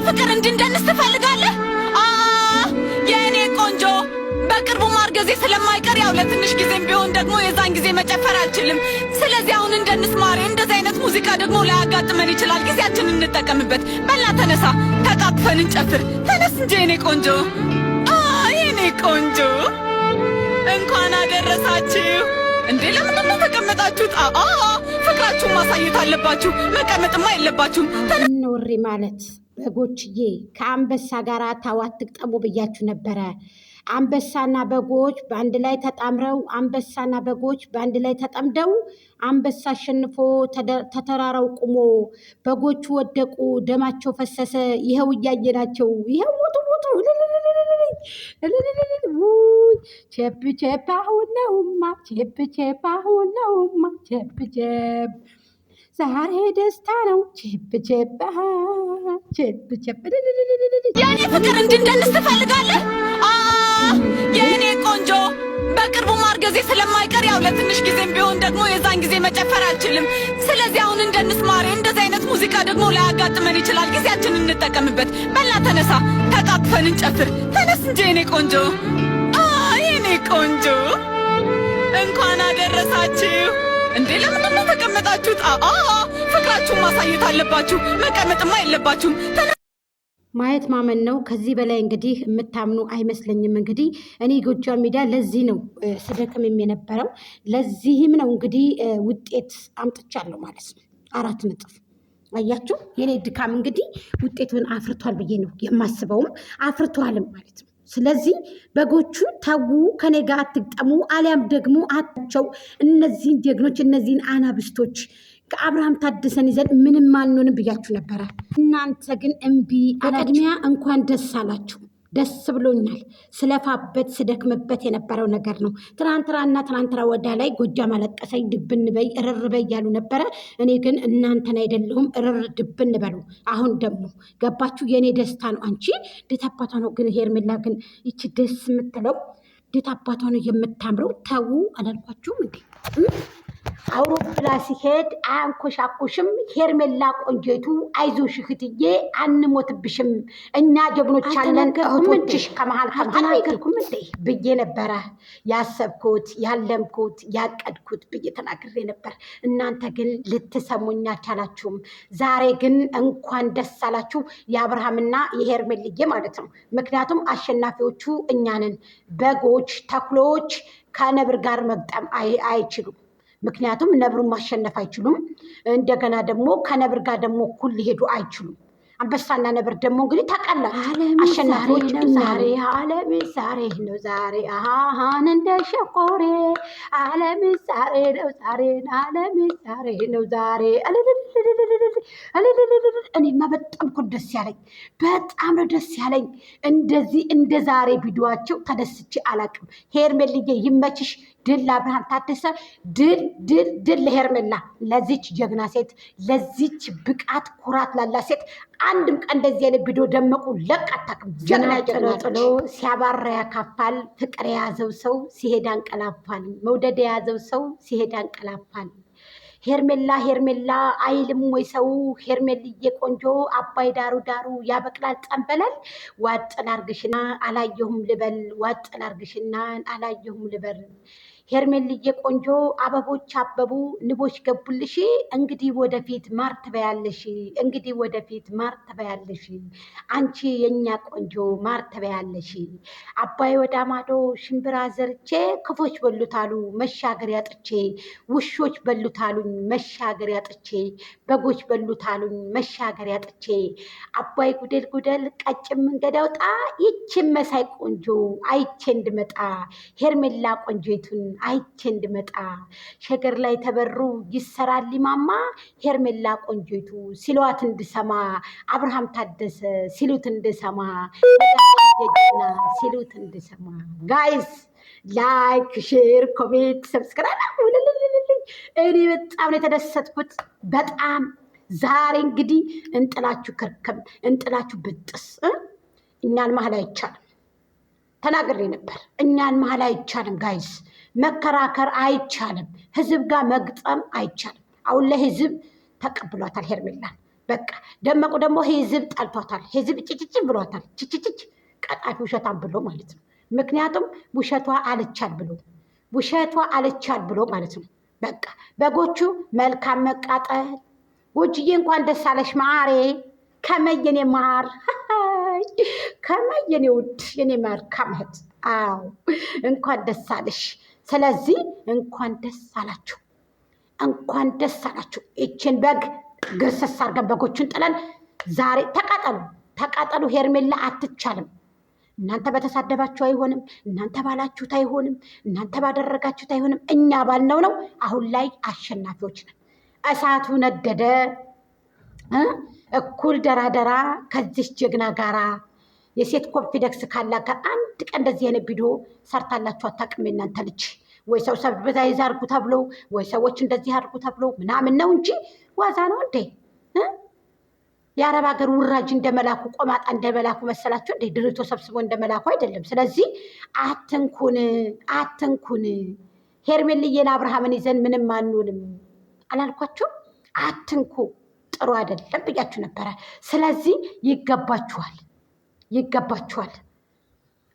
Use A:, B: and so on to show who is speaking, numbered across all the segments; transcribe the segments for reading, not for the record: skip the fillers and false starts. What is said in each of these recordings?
A: ፍቅር እንድንደንስ ትፈልጋለህ? የእኔ ቆንጆ በቅርቡ ማርገዜ ስለማይቀር ያው ለትንሽ ጊዜም ቢሆን ደግሞ የዛን ጊዜ መጨፈር አልችልም። ስለዚህ አሁን እንደንስ ማሬ። እንደዚህ አይነት ሙዚቃ ደግሞ ላያጋጥመን ይችላል። ጊዜያችንን እንጠቀምበት። በላ ተነሳ፣ ተቃቅፈን እንጨፍር። ተነስ እንጂ የኔ ቆንጆ። የኔ ቆንጆ እንኳን አደረሳችሁ። እንዴ ለምን ነው ተቀመጣችሁት? ፍቅራችሁን ማሳየት አለባችሁ። መቀመጥማ የለባችሁም።
B: እንውሪ ማለት በጎችዬ ከአንበሳ ጋር ታው አትግጠሙ ብያችሁ ነበረ። አንበሳና በጎች በአንድ ላይ ተጣምረው አንበሳና በጎች በአንድ ላይ ተጠምደው አንበሳ አሸንፎ ተተራራው ቁሞ በጎቹ ወደቁ፣ ደማቸው ፈሰሰ። ይኸው እያየናቸው ይኸው ሞቱ ሞቱ። ቸብ ቸብ አሁን ነውማ፣ ቸብ ቸብ አሁን ነውማ፣ ቸብ ቸብ ዛሬ ደስታ ነው። ቸብ ቸብ ቸብ ቸብ።
A: የኔ ፍቅር እንድንደንስ ትፈልጋለህ? የእኔ ቆንጆ በቅርቡ ማርገዜ ስለማይቀር ያው ለትንሽ ጊዜም ቢሆን ደግሞ የዛን ጊዜ መጨፈር አልችልም። ስለዚህ አሁን እንደንስ ማሬ። እንደዚህ አይነት ሙዚቃ ደግሞ ላያጋጥመን ይችላል። ጊዜያችንን እንጠቀምበት። በላ ተነሳ፣ ተቃቅፈን እንጨፍር። ተነስ እንጂ የኔ ቆንጆ። የኔ ቆንጆ እንኳን አደረሳችሁ። እንዴ ለምን ነው ተቀመጣችሁት? ፍቅራችሁን ማሳየት አለባችሁ። መቀመጥማ የለባችሁም።
B: ማየት ማመን ነው። ከዚህ በላይ እንግዲህ የምታምኑ አይመስለኝም። እንግዲህ እኔ ጎጃም ሚዲያ ለዚህ ነው ስደክም የነበረው። ለዚህም ነው እንግዲህ ውጤት አምጥቻለሁ ማለት ነው። 4 ነጥብ አያችሁ። የኔ ድካም እንግዲህ ውጤቱን አፍርቷል ብዬ ነው የማስበውም አፍርቷልም ማለት ነው። ስለዚህ በጎቹ ተዉ፣ ከኔ ጋር አትግጠሙ፣ አሊያም ደግሞ አቸው እነዚህን ጀግኖች እነዚህን አናብስቶች ከአብርሃም ታደሰን ይዘን ምንም አንሆንም ብያችሁ ነበረ። እናንተ ግን እምቢ። በቅድሚያ እንኳን ደስ አላችሁ። ደስ ብሎኛል። ስለፋበት ስደክምበት የነበረው ነገር ነው። ትናንትና ወዳ ላይ ጎጃም አለቀሰኝ ድብን በይ እርር በይ እያሉ ነበረ። እኔ ግን እናንተን አይደለሁም እርር ድብን በሉ። አሁን ደግሞ ገባችሁ? የእኔ ደስታ ነው። አንቺ እንዴት አባቷ ነው ግን ሄርሜላ ግን ይቺ ደስ የምትለው እንዴት አባቷ ነው የምታምረው? ተዉ አላልኳችሁም እንዴ? አውሮፕላን ሲሄድ አያንኮሻኮሽም። ሄርሜላ ቆንጆይቱ አይዞሽ እህትዬ አንሞትብሽም፣ እኛ ጀግኖች አለን፣ እህቶችሽ ከመሃል አይገርኩም እንዴ ብዬ ነበረ ያሰብኩት ያለምኩት ያቀድኩት ብዬ ተናግሬ ነበር። እናንተ ግን ልትሰሙኝ አልቻላችሁም። ዛሬ ግን እንኳን ደስ አላችሁ የአብርሃምና የሄርሜልዬ ማለት ነው። ምክንያቱም አሸናፊዎቹ እኛ ነን። በጎች ተኩሎች ከነብር ጋር መግጠም አይችሉም። ምክንያቱም ነብሩን ማሸነፍ አይችሉም። እንደገና ደግሞ ከነብር ጋር ደግሞ እኩል ሊሄዱ አይችሉም። አንበሳና ነብር ደግሞ እንግዲህ ታውቃላችሁ አሸናፊዎች ዛሬ ዓለም ዛሬ ነው ዛሬ አሃን እንደ ሸኮሬ ዓለም ዛሬ ነው ዛሬ ዓለም ዛሬ ነው ዛሬ። እኔማ በጣም እኮ ደስ ያለኝ በጣም ነው ደስ ያለኝ። እንደዚህ እንደ ዛሬ ቪዲዮአቸው ተደስቼ አላውቅም። ሄርሜልዬ ይመችሽ። ድል ለአብርሃም ታደሰ፣ ድል ድል ድል ለሄርሜላ፣ ለዚች ጀግና ሴት፣ ለዚች ብቃት ኩራት ላላት ሴት አንድም ቀን እንደዚህ አይነት ቪዲዮ ደመቁ ለቅ አታውቅም። ጀግና ጥሎ ሲያባራ ያካፋል። ፍቅር የያዘው ሰው ሲሄድ አንቀላፋል። መውደድ የያዘው ሰው ሲሄድ አንቀላፋል። ሄርሜላ አይልም ወይ ሰው? ሄርሜልዬ ቆንጆ አባይ ዳሩ ዳሩ ያበቅላል ጸንበላል። ዋጥ ላርግሽና አላየሁም ልበል፣ ዋጥ ላርግሽና አላየሁም ልበል። ሄርሜልዬ ቆንጆ አበቦች አበቡ ንቦች ገቡልሽ። እንግዲህ ወደፊት ማር ትበያለሽ፣ እንግዲህ ወደፊት ማር ትበያለሽ። አንቺ የኛ ቆንጆ ማር ትበያለሽ። አባይ ወዳ ማዶ ሽምብራ ዘርቼ ክፎች በሉታሉ መሻገር ያጥቼ፣ ውሾች በሉታሉኝ መሻገር ያጥቼ፣ በጎች በሉታሉኝ መሻገር ያጥቼ። አባይ ጉደል ጉደል ቀጭን መንገድ አውጣ፣ ይችን መሳይ ቆንጆ አይቼ እንድመጣ። ሄርሜላ ቆንጆይቱን አይቼ እንድመጣ። ሸገር ላይ ተበሩ ይሰራል ሊማማ፣ ሄርሜላ ቆንጆይቱ ሲሏት እንድሰማ። አብርሃም ታደሰ ሲሉት እንድሰማ፣ ሲሉት እንድሰማ። ጋይስ ላይክ ሼር ኮሜንት ሰብስክራይብ። እኔ በጣም ነው የተደሰትኩት በጣም። ዛሬ እንግዲህ እንጥላችሁ ክርክም እንጥላችሁ ብጥስ እኛን መሀል አይቻልም። ተናግሬ ነበር። እኛን መሀል አይቻልም ጋይስ፣ መከራከር አይቻልም። ህዝብ ጋር መግጠም አይቻልም። አሁን ለህዝብ ተቀብሏታል ሄርሜላን። በቃ ደመቁ ደግሞ ህዝብ ጠልቷታል። ህዝብ ጭጭጭ ብሏታል። ጭጭጭ ቀጣፊ ውሸታም ብሎ ማለት ነው። ምክንያቱም ውሸቷ አልቻል ብሎ ማለት ነው። በቃ በጎቹ መልካም መቃጠል። ጎጅዬ እንኳን ደስ አለሽ ማሬ፣ ከመየኔ ማር ከመየኔ ውድ የኔ መልካም እህት። አዎ እንኳን ደስ አለሽ። ስለዚህ እንኳን ደስ አላችሁ፣ እንኳን ደስ አላችሁ። ይችን በግ ግርሰስ አድርገን በጎቹን ጥለን ዛሬ ተቃጠሉ። ሄርሜላ አትቻልም። እናንተ በተሳደባችሁ አይሆንም፣ እናንተ ባላችሁት አይሆንም፣ እናንተ ባደረጋችሁት አይሆንም። እኛ ባልነው ነው። አሁን ላይ አሸናፊዎች ነን። እሳቱ ነደደ። እኩል ደራደራ ከዚች ጀግና ጋራ የሴት ኮንፊደንስ ካላት ጋር አንድ ቀን እንደዚህ አይነት ቪዲዮ ሰርታላችሁ አታውቅም። እናንተ ልጅ ወይ ሰው ሰብዛይዝ አድርጉ ተብሎ ወይ ሰዎች እንደዚህ አድርጉ ተብሎ ምናምን ነው እንጂ ዋዛ ነው እንዴ? የአረብ ሀገር ውራጅ እንደመላኩ ቆማጣ እንደመላኩ መሰላችሁ እንዴ? ድርቶ ሰብስቦ እንደመላኩ አይደለም። ስለዚህ አትንኩን። ሄርሜልዬን አብርሃምን ይዘን ምንም አንሆንም አላልኳችሁ? አትንኩ፣ ጥሩ አይደለም ብያችሁ ነበረ። ስለዚህ ይገባችኋል።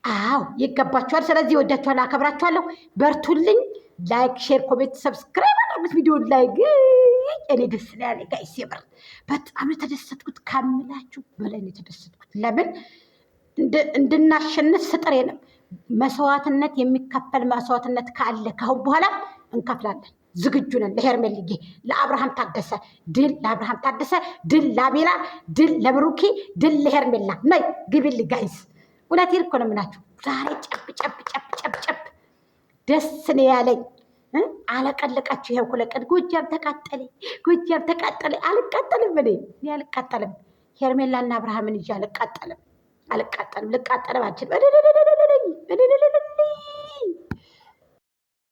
B: አዎ ይገባችኋል። ስለዚህ ወዳችኋል፣ አከብራችኋለሁ። በርቱልኝ። ላይክ፣ ሼር፣ ኮሜንት፣ ሰብስክራይብ አድርጉት። ቪዲዮ ላይ ግን እኔ ደስ ላይ ያለ ጋይስ የምር በጣም የተደሰትኩት ካምላችሁ በላይ የተደሰትኩት። ለምን እንድናሸንፍ ስጥር የለም። መስዋዕትነት የሚከፈል መስዋዕትነት ካለ ካሁን በኋላ እንከፍላለን። ዝግጁ ነን። ለሄርሜልዬ ለአብርሃም ታደሰ ድል፣ ለአብርሃም ታደሰ ድል፣ ለአቤላ ድል፣ ለብሩኬ ድል፣ ለሄርሜላ ነይ ግቢል ጋይስ። እውነቴን እኮ ነው የምላችሁ። ዛሬ ጨብ ደስ ነው ያለኝ። አለቀለቃችሁ። ይሄው ሁለቀን ጎጃም ተቃጠለ። አልቃጠልም፣ እኔ አልቃጠልም። ሄርሜላና አብርሃምን ይዤ አልቃጠልም። ልቃጠልም አልችልም።